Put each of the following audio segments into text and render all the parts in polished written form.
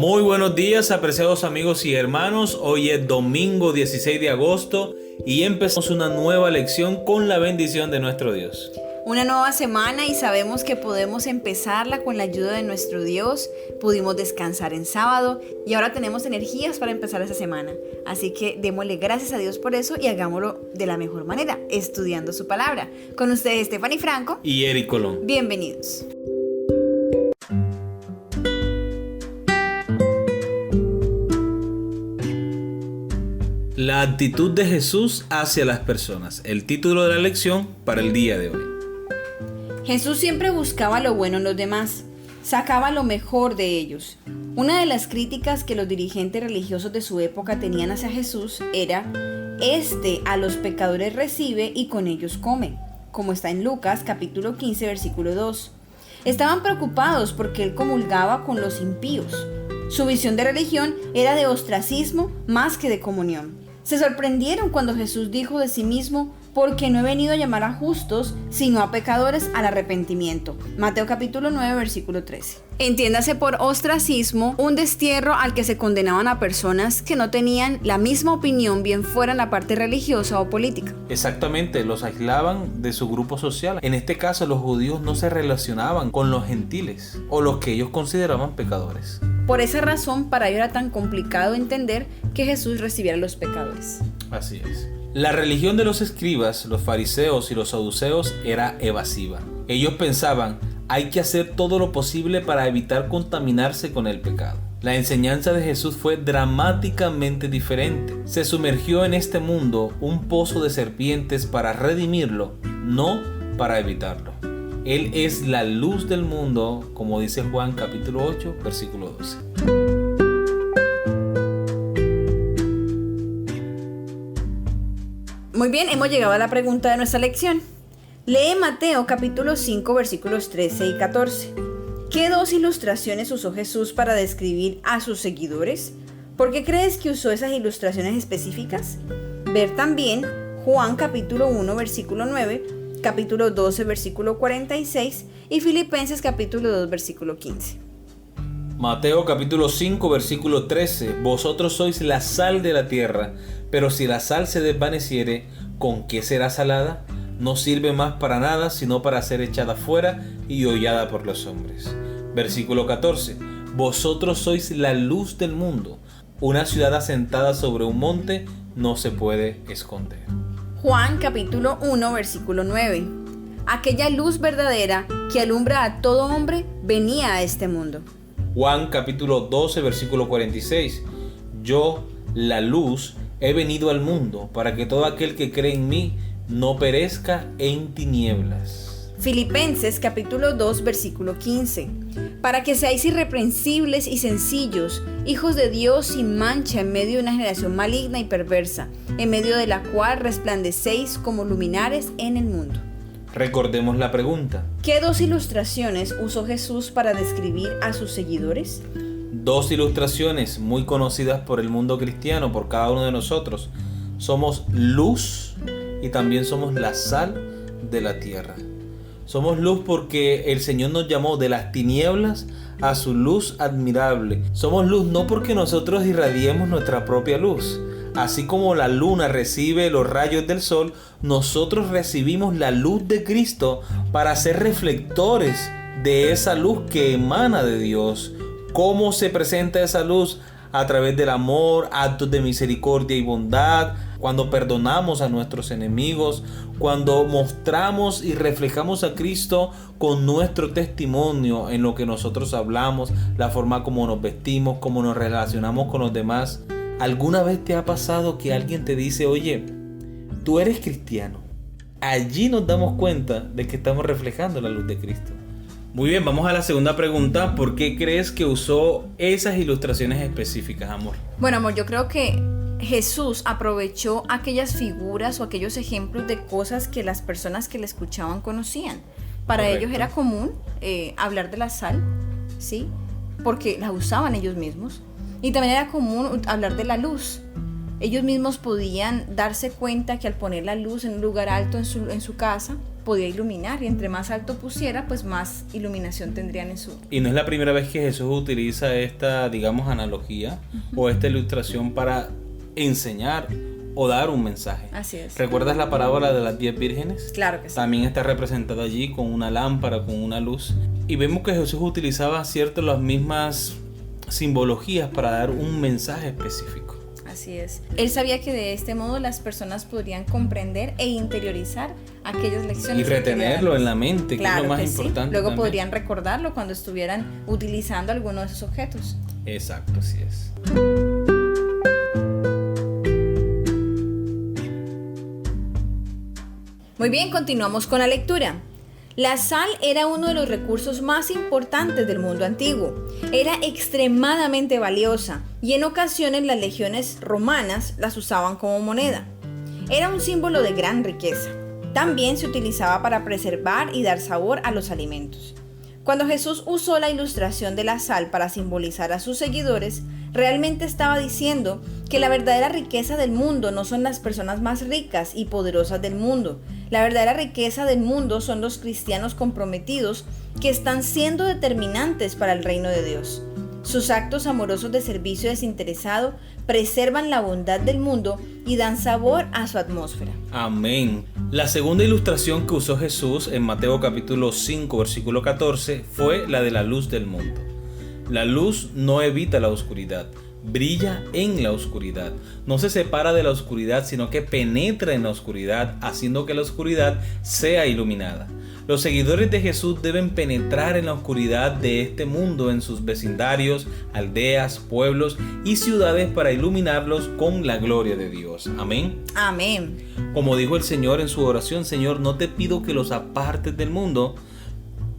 Muy buenos días, apreciados amigos y hermanos. Hoy es domingo 16 de agosto y empezamos una nueva lección con la bendición de nuestro Dios. Una nueva semana y sabemos que podemos empezarla con la ayuda de nuestro Dios. Pudimos descansar en sábado y ahora tenemos energías para empezar esa semana. Así que démosle gracias a Dios por eso y hagámoslo de la mejor manera, estudiando su palabra. Con ustedes Stephanie Franco Y Eric Colón. Bienvenidos. La actitud de Jesús hacia las personas. El título de la lección para el día de hoy. Jesús siempre buscaba lo bueno en los demás, sacaba lo mejor de ellos. Una de las críticas que los dirigentes religiosos de su época tenían hacia Jesús era: a los pecadores recibe y con ellos come, como está en Lucas capítulo 15 versículo 2. Estaban preocupados porque él comulgaba con los impíos. Su visión de religión era de ostracismo más que de comunión. Se sorprendieron cuando Jesús dijo de sí mismo: porque no he venido a llamar a justos, sino a pecadores al arrepentimiento. Mateo capítulo 9, versículo 13. Entiéndase por ostracismo un destierro al que se condenaban a personas que no tenían la misma opinión, bien fuera en la parte religiosa o política. Exactamente, los aislaban de su grupo social. En este caso, los judíos no se relacionaban con los gentiles o los que ellos consideraban pecadores. Por esa razón, para ellos era tan complicado entender que Jesús recibiera a los pecadores. Así es. La religión de los escribas, los fariseos y los saduceos era evasiva. Ellos pensaban: hay que hacer todo lo posible para evitar contaminarse con el pecado. La enseñanza de Jesús fue dramáticamente diferente. Se sumergió en este mundo un pozo de serpientes para redimirlo, no para evitarlo. Él es la luz del mundo, como dice Juan capítulo 8, versículo 12. Muy bien, hemos llegado a la pregunta de nuestra lección. Lee Mateo capítulo 5 versículos 13 y 14. ¿Qué dos ilustraciones usó Jesús para describir a sus seguidores? ¿Por qué crees que usó esas ilustraciones específicas? Ver también Juan capítulo 1 versículo 9, capítulo 12 versículo 46 y Filipenses capítulo 2 versículo 15. Mateo capítulo 5 versículo 13. Vosotros sois la sal de la tierra, pero si la sal se desvaneciere, ¿con qué será salada? No sirve más para nada, sino para ser echada fuera y hollada por los hombres. Versículo 14. Vosotros sois la luz del mundo. Una ciudad asentada sobre un monte no se puede esconder. Juan capítulo 1 versículo 9. Aquella luz verdadera que alumbra a todo hombre venía a este mundo. Juan capítulo 12 versículo 46. Yo, la luz, he venido al mundo para que todo aquel que cree en mí no perezca en tinieblas. Filipenses capítulo 2 versículo 15. Para que seáis irreprensibles y sencillos, hijos de Dios sin mancha en medio de una generación maligna y perversa, en medio de la cual resplandecéis como luminares en el mundo. Recordemos la pregunta. ¿Qué dos ilustraciones usó Jesús para describir a sus seguidores? Dos ilustraciones muy conocidas por el mundo cristiano, por cada uno de nosotros. Somos luz y también somos la sal de la tierra. Somos luz porque el Señor nos llamó de las tinieblas a su luz admirable. Somos luz no porque nosotros irradiemos nuestra propia luz. Así como la luna recibe los rayos del sol, nosotros recibimos la luz de Cristo para ser reflectores de esa luz que emana de Dios. ¿Cómo se presenta esa luz? A través del amor, actos de misericordia y bondad, cuando perdonamos a nuestros enemigos, cuando mostramos y reflejamos a Cristo con nuestro testimonio en lo que nosotros hablamos, la forma como nos vestimos, cómo nos relacionamos con los demás. ¿Alguna vez te ha pasado que alguien te dice: oye, tú eres cristiano? Allí nos damos cuenta de que estamos reflejando la luz de Cristo. Muy bien, vamos a la segunda pregunta. ¿Por qué crees que usó esas ilustraciones específicas, amor? Bueno, amor, yo creo que Jesús aprovechó aquellas figuras o aquellos ejemplos de cosas que las personas que le escuchaban conocían. Para Correcto. ellos era común hablar de la sal, ¿sí? Porque la usaban ellos mismos. Y también era común hablar de la luz. Ellos mismos podían darse cuenta que al poner la luz en un lugar alto en su casa, podía iluminar, y entre más alto pusiera, pues más iluminación tendrían en su... Y no es la primera vez que Jesús utiliza esta, digamos, analogía o esta ilustración para enseñar o dar un mensaje. Así es. ¿Recuerdas la parábola de las 10 vírgenes? Claro que sí. También está representada allí con una lámpara, con una luz. Y vemos que Jesús utilizaba las mismas simbologías para dar un mensaje específico. Así es. Él sabía que de este modo las personas podrían comprender e interiorizar aquellas lecciones. Y retenerlo en la mente, claro, que es lo más que importante. Sí. Luego también podrían recordarlo cuando estuvieran utilizando alguno de esos objetos. Exacto, así es. Muy bien, continuamos con la lectura. La sal era uno de los recursos más importantes del mundo antiguo. Era extremadamente valiosa y en ocasiones las legiones romanas las usaban como moneda. Era un símbolo de gran riqueza. También se utilizaba para preservar y dar sabor a los alimentos. Cuando Jesús usó la ilustración de la sal para simbolizar a sus seguidores, realmente estaba diciendo que la verdadera riqueza del mundo no son las personas más ricas y poderosas del mundo. La verdadera riqueza del mundo son los cristianos comprometidos que están siendo determinantes para el reino de Dios. Sus actos amorosos de servicio desinteresado preservan la bondad del mundo y dan sabor a su atmósfera. Amén. La segunda ilustración que usó Jesús en Mateo capítulo 5, versículo 14 fue la de la luz del mundo. La luz no evita la oscuridad, brilla en la oscuridad. No se separa de la oscuridad, sino que penetra en la oscuridad, haciendo que la oscuridad sea iluminada. Los seguidores de Jesús deben penetrar en la oscuridad de este mundo en sus vecindarios, aldeas, pueblos y ciudades para iluminarlos con la gloria de Dios. Amén. Amén. Como dijo el Señor en su oración: Señor, no te pido que los apartes del mundo,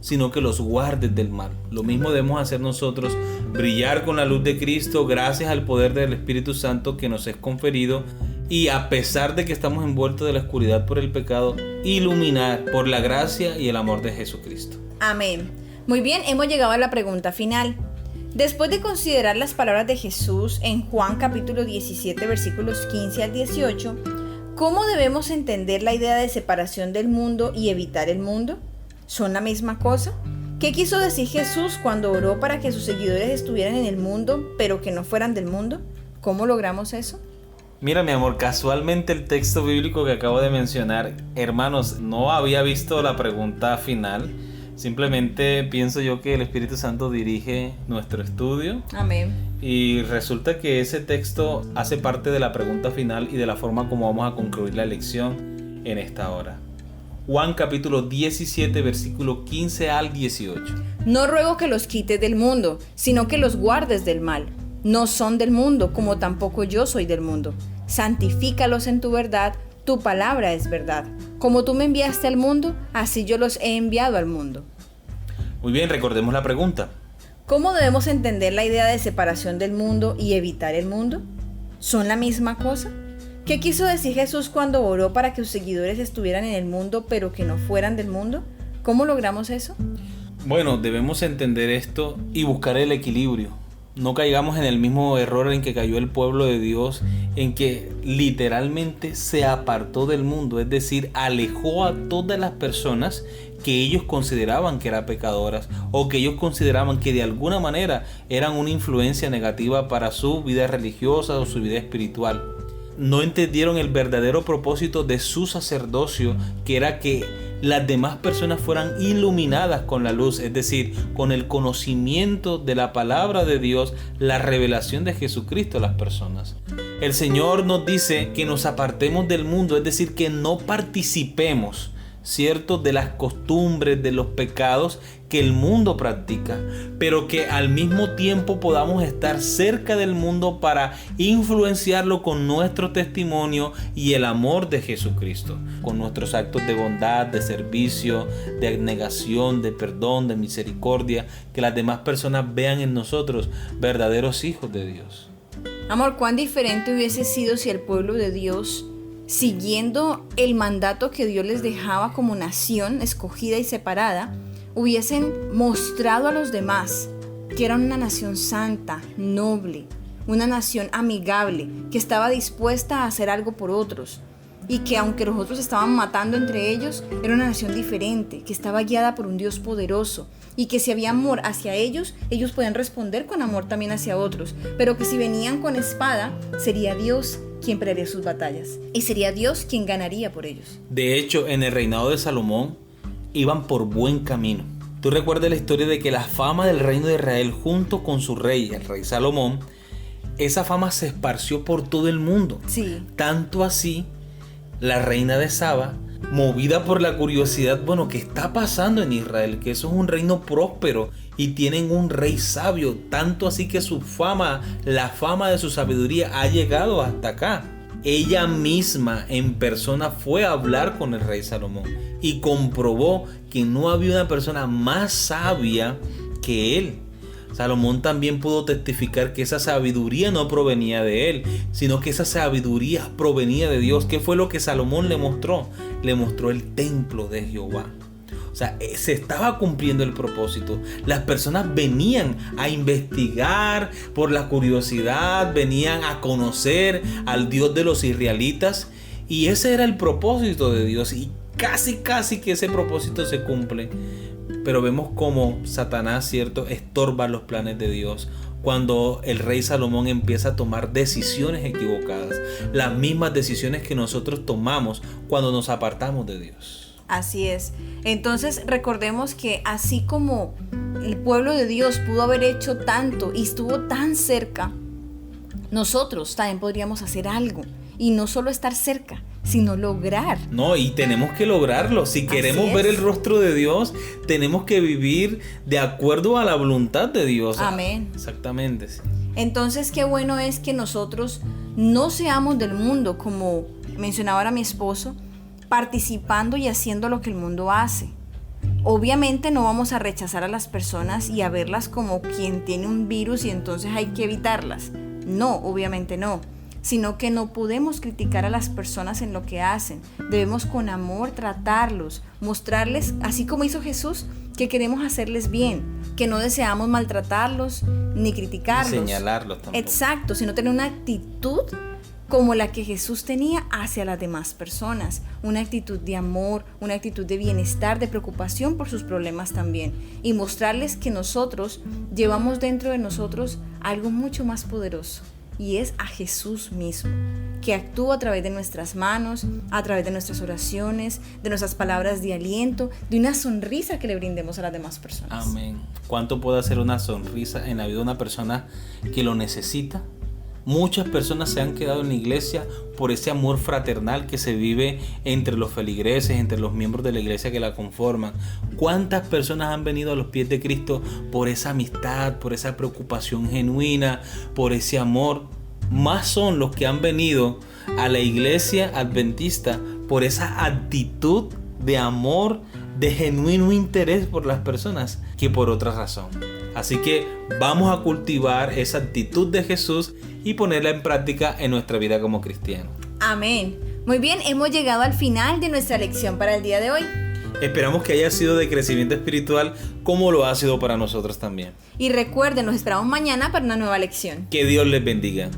sino que los guardes del mal. Lo mismo debemos hacer nosotros, brillar con la luz de Cristo gracias al poder del Espíritu Santo que nos es conferido, y a pesar de que estamos envueltos de la oscuridad por el pecado, iluminar por la gracia y el amor de Jesucristo. Amén. Muy bien, hemos llegado a la pregunta final. Después de considerar las palabras de Jesús en Juan capítulo 17 versículos 15 al 18, ¿cómo debemos entender la idea de separación del mundo y evitar el mundo? ¿Son la misma cosa? ¿Qué quiso decir Jesús cuando oró para que sus seguidores estuvieran en el mundo, pero que no fueran del mundo? ¿Cómo logramos eso? Mira, mi amor, casualmente el texto bíblico que acabo de mencionar, hermanos, no había visto la pregunta final. Simplemente pienso yo que el Espíritu Santo dirige nuestro estudio. Amén. Y resulta que ese texto hace parte de la pregunta final y de la forma como vamos a concluir la lección en esta hora. Juan capítulo 17, versículo 15 al 18. No ruego que los quites del mundo, sino que los guardes del mal. No son del mundo, como tampoco yo soy del mundo. Santifícalos en tu verdad, tu palabra es verdad. Como tú me enviaste al mundo, así yo los he enviado al mundo. Muy bien, recordemos la pregunta. ¿Cómo debemos entender la idea de separación del mundo y evitar el mundo? ¿Son la misma cosa? ¿Qué quiso decir Jesús cuando oró para que sus seguidores estuvieran en el mundo, pero que no fueran del mundo? ¿Cómo logramos eso? Bueno, debemos entender esto y buscar el equilibrio. No caigamos en el mismo error en que cayó el pueblo de Dios, en que literalmente se apartó del mundo, es decir, alejó a todas las personas que ellos consideraban que eran pecadoras o que ellos consideraban que de alguna manera eran una influencia negativa para su vida religiosa o su vida espiritual. No entendieron el verdadero propósito de su sacerdocio, que era que las demás personas fueran iluminadas con la luz, es decir, con el conocimiento de la palabra de Dios, la revelación de Jesucristo a las personas. El Señor nos dice que nos apartemos del mundo, es decir, que no participemos, ¿cierto?, de las costumbres, de los pecados que el mundo practica, pero que al mismo tiempo podamos estar cerca del mundo para influenciarlo con nuestro testimonio y el amor de Jesucristo, con nuestros actos de bondad, de servicio, de abnegación, de perdón, de misericordia, que las demás personas vean en nosotros verdaderos hijos de Dios. Amor, cuán diferente hubiese sido si el pueblo de Dios, siguiendo el mandato que Dios les dejaba como nación escogida y separada, hubiesen mostrado a los demás que eran una nación santa, noble, una nación amigable, que estaba dispuesta a hacer algo por otros. y que aunque los otros estaban matando entre ellos, era una nación diferente, que estaba guiada por un Dios poderoso y que si había amor hacia ellos, ellos podían responder con amor también hacia otros, pero que si venían con espada, sería Dios quien pelearía sus batallas y sería Dios quien ganaría por ellos. De hecho, en el reinado de Salomón iban por buen camino. Tú recuerdas la historia de que la fama del reino de Israel junto con su rey, el rey Salomón, esa fama se esparció por todo el mundo. Sí. Tanto así, la reina de Saba, movida por la curiosidad, bueno, ¿qué está pasando en Israel? Que eso es un reino próspero y tienen un rey sabio, tanto así que su fama, la fama de su sabiduría ha llegado hasta acá. Ella misma en persona fue a hablar con el rey Salomón y comprobó que no había una persona más sabia que él. Salomón también pudo testificar que esa sabiduría no provenía de él, sino que esa sabiduría provenía de Dios. ¿Qué fue lo que Salomón le mostró? Le mostró el templo de Jehová. O sea, se estaba cumpliendo el propósito. Las personas venían a investigar por la curiosidad, venían a conocer al Dios de los israelitas. Y ese era el propósito de Dios. Y casi que ese propósito se cumple. Pero vemos cómo Satanás, ¿cierto?, estorba los planes de Dios cuando el rey Salomón empieza a tomar decisiones equivocadas. Las mismas decisiones que nosotros tomamos cuando nos apartamos de Dios. Así es. Entonces recordemos que así como el pueblo de Dios pudo haber hecho tanto y estuvo tan cerca, nosotros también podríamos hacer algo. Y no solo estar cerca, sino lograr. No, y tenemos que lograrlo. Si queremos ver el rostro de Dios, tenemos que vivir de acuerdo a la voluntad de Dios. Amén. Exactamente, sí. Entonces, qué bueno es que nosotros no seamos del mundo, como mencionaba ahora mi esposo, participando y haciendo lo que el mundo hace. Obviamente no vamos a rechazar a las personas y a verlas como quien tiene un virus y entonces hay que evitarlas. No, obviamente no. Sino que no podemos criticar a las personas en lo que hacen. Debemos con amor tratarlos, mostrarles, así como hizo Jesús, que queremos hacerles bien, que no deseamos maltratarlos ni criticarlos. Señalarlos tampoco. Exacto, sino tener una actitud como la que Jesús tenía hacia las demás personas. Una actitud de amor, una actitud de bienestar, de preocupación por sus problemas también. Y mostrarles que nosotros llevamos dentro de nosotros algo mucho más poderoso. Y es a Jesús mismo, que actúa a través de nuestras manos, a través de nuestras oraciones, de nuestras palabras de aliento, de una sonrisa que le brindemos a las demás personas. Amén. ¿Cuánto puede hacer una sonrisa en la vida de una persona que lo necesita? Muchas personas se han quedado en la iglesia por ese amor fraternal que se vive entre los feligreses, entre los miembros de la iglesia que la conforman. ¿Cuántas personas han venido a los pies de Cristo por esa amistad, por esa preocupación genuina, por ese amor? Más son los que han venido a la iglesia adventista por esa actitud de amor, de genuino interés por las personas, que por otra razón. Así que vamos a cultivar esa actitud de Jesús y ponerla en práctica en nuestra vida como cristianos. Amén. Muy bien, hemos llegado al final de nuestra lección para el día de hoy. Esperamos que haya sido de crecimiento espiritual como lo ha sido para nosotros también. Y recuerden, nos esperamos mañana para una nueva lección. Que Dios les bendiga.